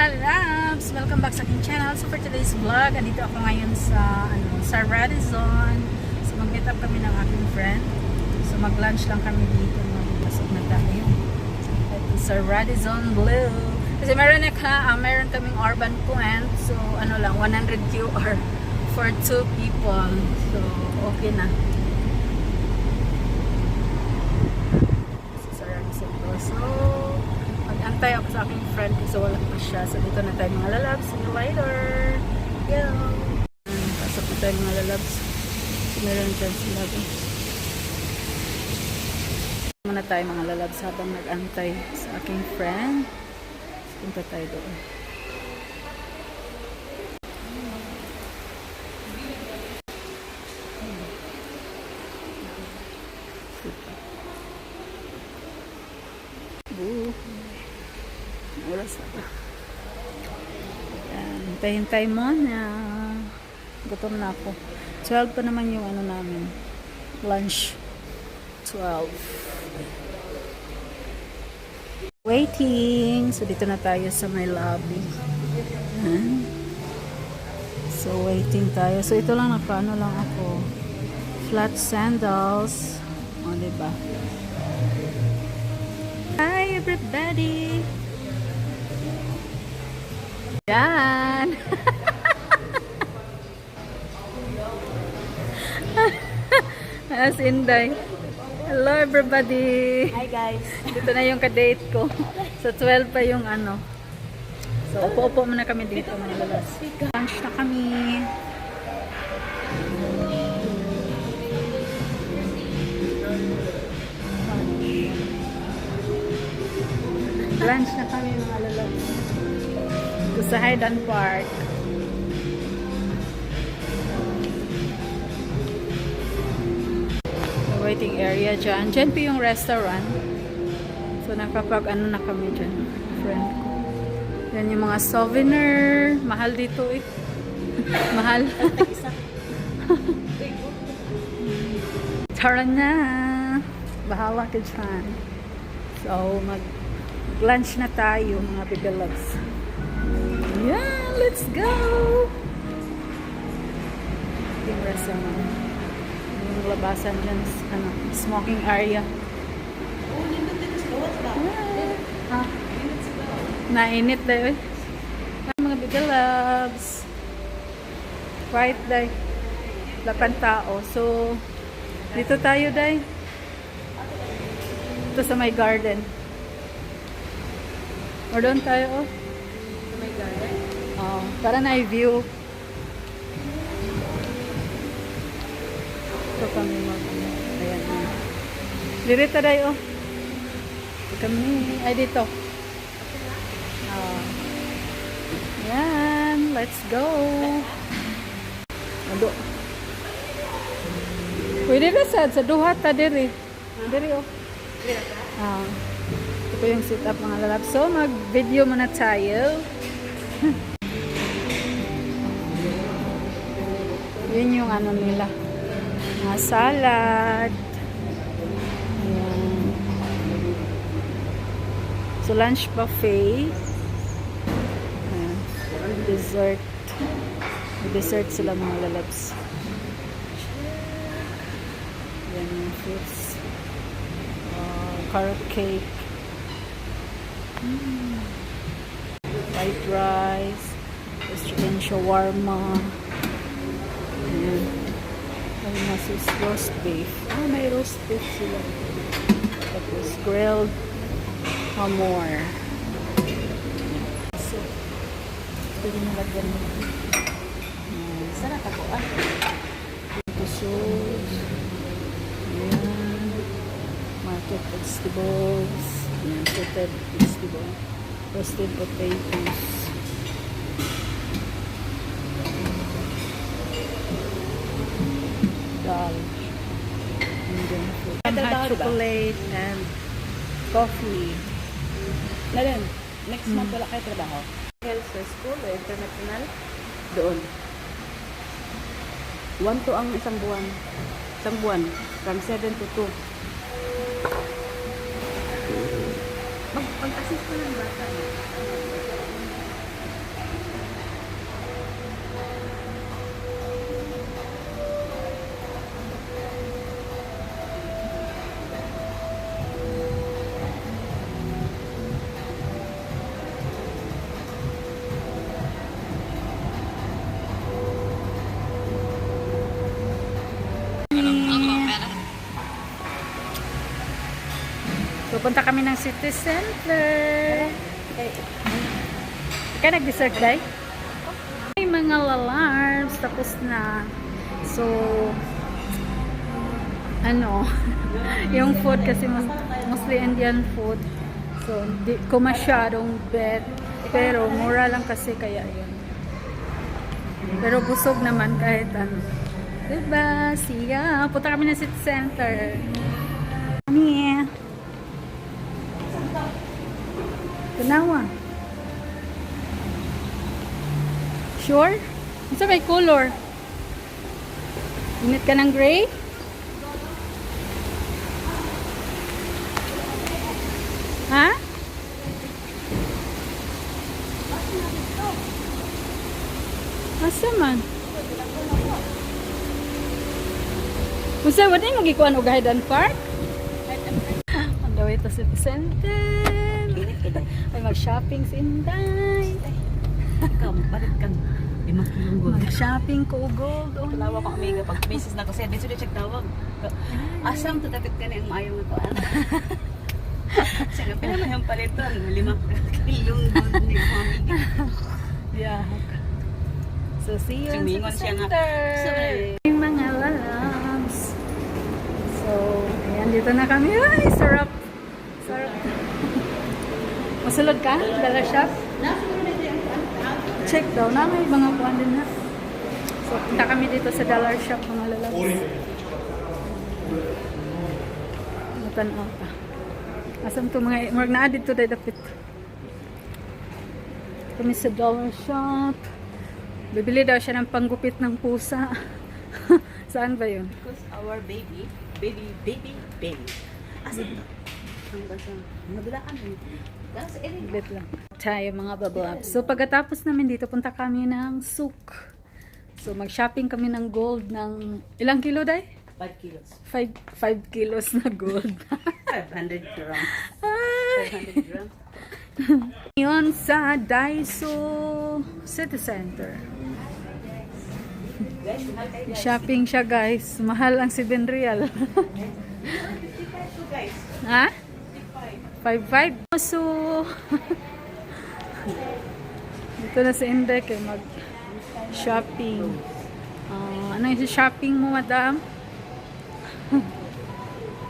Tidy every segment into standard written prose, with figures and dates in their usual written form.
lalabs! Welcome back sa aking channel. So for today's vlog, andito ako ngayon sa Radisson. So mag-meet up kami ng aking friend. So mag-lunch lang kami dito. Pasok na tayo. Ito sa Radisson Blue. Kasi meron kaming urban point. So ano lang, 100 QR for 2 people. So okay na. So sa Radisson Blue. So antay ako sa aking friend kasi wala pa siya. So dito na tayo mga lalabs. See you later. Yo! Pasok na tayo mga lalabs. So meron dyan sila. Muna tayo mga lalabs habang nag-antay sa aking friend. So, punta tayo doon. Oras na. Hintay-hintay mo na. Gutom na ako. 12 pa naman yung ano namin. Lunch. 12. Waiting. So, dito na tayo sa may lobby. So, waiting tayo. So, ito lang nakaano lang ako. Flat sandals. O, diba? Hi, everybody! Yan! As Inday. Hello everybody! Hi guys! Dito na yung ka-date ko. So 12 pa yung ano. So upo-upo muna kami dito mga lalas. Lunch na kami. Lunch na kami mga lalas. Sa Highland Park. The waiting area dyan. Dyan po yung restaurant. So nakapag ano na kami dyan. Friend ko. Yan yung mga souvenir. Mahal dito eh. Mahal. Tara na. Bahala ka dyan. So mag-lunch na tayo mga bibilogs. Yeah, let's go! Yung restaurant. Yung labasan dyan, ano, smoking area. Ah, nainit daw eh. Mga bigla loves. Quiet day. Lapan tao. So, dito tayo day. Ito sa may garden. O doon tayo oh. Oh, para na i-view. Ito kami ayan. Dirita tayo. Kami ay dito. Oh. Yan, let's go. Ado. Pwede na sa duha ta diri. Diri oh. Ah. Ito yung setup mga lalab. So mag-video muna tayo. Yun yung ano nila. Mga salad. Ayan. So, lunch buffet. Ayan. Dessert. Dessert sila mga lalabs. Ayan yung fruits. Carrot cake. White rice. Chicken shawarma. Ayan. Ay, nasis roast beef. Oh, may roast beef sila. Tapos grilled hamor. So, pwede nalagyan mo. Sarap ako ah. Ito sauce. Ayan. Market vegetables. Ayan, sauteed vegetables. Roasted potatoes. Dal. And then fruit. Hot chocolate and coffee. Nalin, next month wala kayo trabaho? Health sa school, international. Doon. 1 to ang isang buwan. Isang buwan. From 7 to 2. Mag-assist ko ng bata. Pupunta kami ng city center. Kaya nag-dessert day? Ay, mga lalarbs. Tapos na. So, ano, yung food kasi mostly Indian food. So, di ko masyadong bet. Pero, mura lang kasi kaya yun. Pero busog naman kahit ano. Diba? Siya. Punta kami ng city center. Kami. Tanawa. Sure? Isa may color. Init ka ng gray? Ha? Asa man? Musa, wala yung magikuan o Gahidan Park? On the way to city center. Ay, mag-shopping si Inday. Ikaw, magpalit kang 5 kilong gold. Mag-shopping ko gold. Oh, Talawa ko amiga pag misis na ko siya, dito check tawag. Asam to dapat ka na yung maayaw nga kuan. Sige, pila mo yung paliton, 5 kilong gold ni ako amiga. yeah. So, see you in Sumingon city siya nga. center. Yung mga lalabs. So, ayan, dito na kami. Ay, sarap. Sarap. Masulod ka? Dollar shop? Check daw. Na may mga kuhan din na. So, punta kami dito sa dollar shop, mga lalabs. Matanaw pa. Asam to mga, marag na dito dahil dapit. Kami sa dollar shop. Bibili daw siya ng panggupit ng pusa. Saan ba yun? Because our baby. Asa to? Ang basa. Madulaan eh. That's it. Bit lang. Tayo mga bablabs. So pagkatapos namin dito, punta kami ng souk. So mag-shopping kami ng gold ng ilang kilo day? 5 kilos. 5 kilos na gold. 500 grams. Ay! 500 grams. Yun sa Daiso City Center. Shopping siya guys. Mahal ang 7 real. Ha? 5.5. So, dito na si Inday kay mag-shopping. Ano yung shopping mo, madam?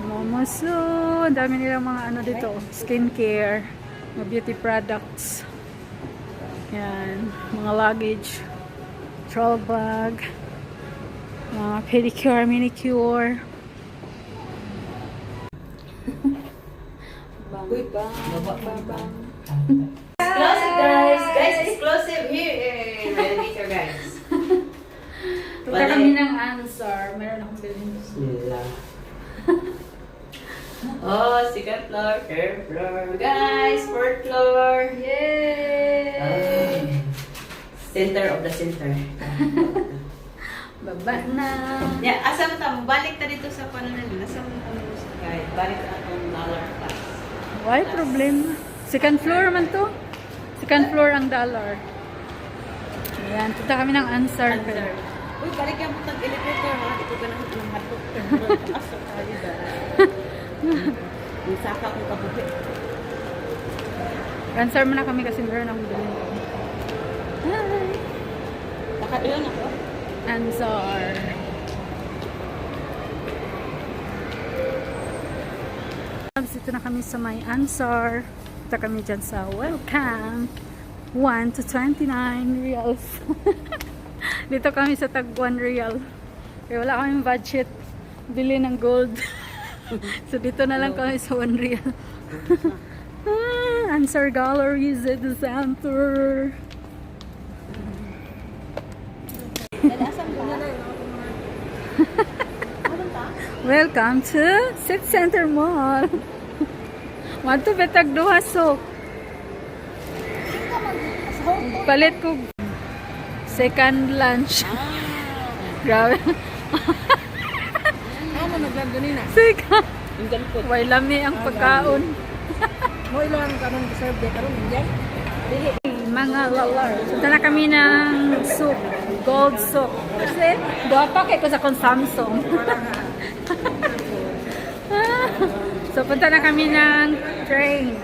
Momoso. Ang dami nilang mga ano dito. Skincare. Mga beauty products. Yan. Mga luggage. Travel bag. Mga pedicure, manicure. Uy, bang. Exclusive guys! Guys, exclusive here! Renovator guys. Punta kami ng answer. Meron akong bilhin. Bismillah. Oh, second floor, third floor. Guys, fourth floor. Yay! Center of the center. Baba na. Yeah, asa mo tamo? Balik ta dito sa panunan. Nasa mo tamo sa guide. Balik ta itong dollar plus. Why problem? Second floor man to. Second floor ang dollar. Ayan, punta kami ng answer. Answer. Uy, balik yung putang elevator ha. Ito ka naman ng hatok. Asa tayo ba? Yung saka kong kabuhi. Answer mo na kami kasi meron akong bilhin. Hi! Baka ilan ako? Answer. Dito na kami sa may answer. Dito kami dyan sa welcome. 1 to 29 reals. Dito kami sa tag 1 real. Kaya wala kaming budget. Bili ng gold. So dito na lang kami sa 1 real. Answer gallery is at the center. Welcome to City Center Mall. Want to betag duha sok. Palit ko second lunch. Grabe. Ano naglago nina? Second. Yung galpot. Way lami ang pagkaon. Mo ilang karon serve de karon injay. Dili. Mga lalar. Punta na kami ng soup. Gold soup. Kasi, doon pa kay ko sa kong Samsung. So, punta na kami ng train.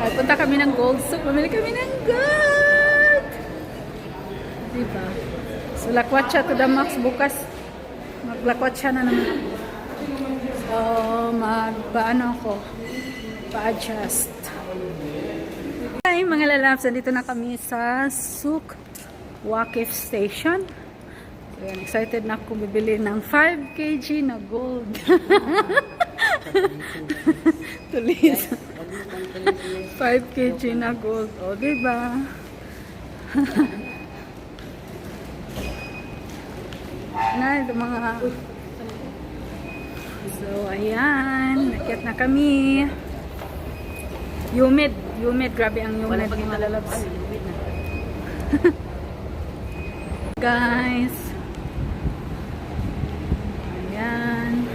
Ay, punta kami ng gold. So, pumili kami ng gold. Diba? So, lakwatsa to the max. Bukas, maglakwatsa na naman. So, magpaano ako? Pa-adjust. Hi, mga lalabs. Nandito na kami sa Suk Wakif Station. So, yan, excited na akong bibili ng 5 kg na gold. Tulis. 5 kg na gold. O, diba? Na, ito mga... So, ayan. Nakyat na kami. Humid. Humid. Grabe ang humid. Mga malalabs. Guys. Ayan.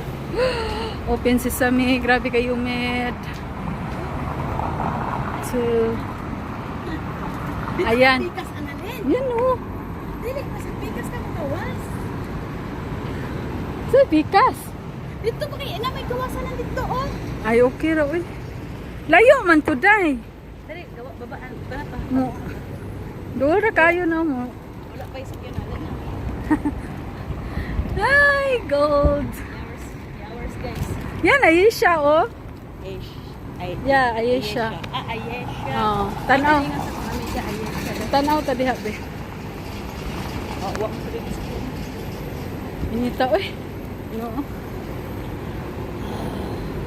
Open sesame. Grabe kayo humid. So, ayan. Pikas analin. Yan o. Dili pa sa pikas ka makawas. Sa bikas. Dito pa kay ina may gawasan na dito oh. Ay, okay raw eh. Layo man to, day. Dali gawa babaan pa pa. Mo. Doon ra kayo na mo. Wala pa isip yun ala na. Ay, gold. Yours guys. Yan, Ayesha, oh. Aish. Ay. Yeah, Ayesha. Ah, Ayesha. Oh, tanaw. Ay, nga sa kami siya Ayesha. Tanaw ta diha, be. Oh, wa ko dito. Inita, oy. No.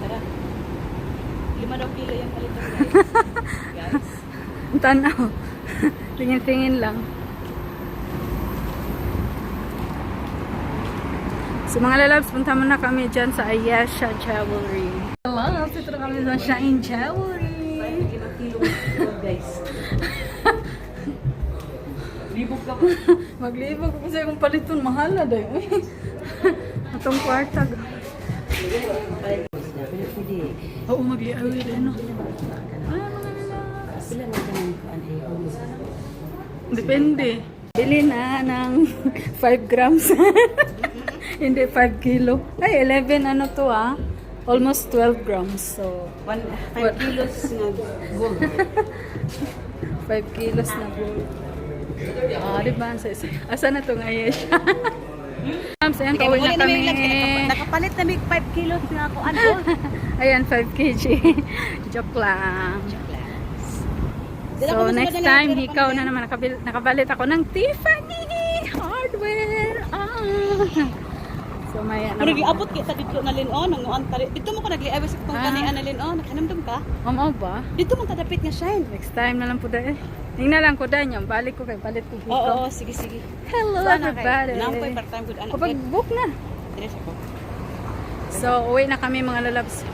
Tara. 5 daw kilo yung palitan guys. Tanaw. Tingin-tingin lang. So mga lalabs, punta muna kami dyan sa Ayesha Jewelry. Hello, dito na kami sa Shine Jewelry. 5 kilo guys. Libog ka ba? Maglibog ko kasi kung paliton, mahal na dayo. Atong kwarta. Oo, magliawid eh, no? Ay, mga lalabs. Depende. Bili na ng 5 grams. Hindi 5 kilo. Ay, 11 ano to ah. Almost 12 grams. So, 5 kilos na gold. 5 kilos na gold. Ah, diba? Asa na to nga yes? Ayan, pauwi na kami. Nakapalit na may 5 kilos na ako. Ano? Ayan, 5 kg. Joke lang. So, next time, ikaw na naman. Nakabalit ako ng Tiffany Hardware. Ah. So, maya Pero naman. giabot kita dito na linon, ang antari. Dito mo ko nagliabot sa kung kanian na linon, nakanamdam ka. Mamaw ba? Dito man tadapit nga shine. Next time na lang po dahil. Tingnan lang ko dahil yung balik ko kay balit ko dito. Oo, sige sige. Hello everybody. Nang po part time good anak. Kapag book na. Dire sa ko. So, uwi na kami mga lalabs.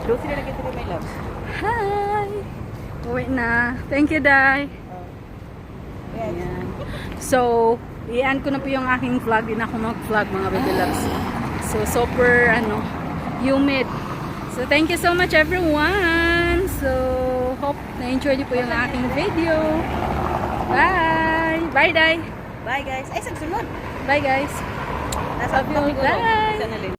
Do sila lagi dito my loves. Hi! Uwi na. Thank you, Day. Yes. Ayan. So, i-end ko na po yung aking vlog. Di na ako mag-vlog mga baby loves. So, super, humid. So, thank you so much everyone. So, hope na-enjoy niyo po yung aking video. Bye! Bye, Day! Bye guys. Ay sagsunod. Bye, guys! Nasa Love you. Bye. Sana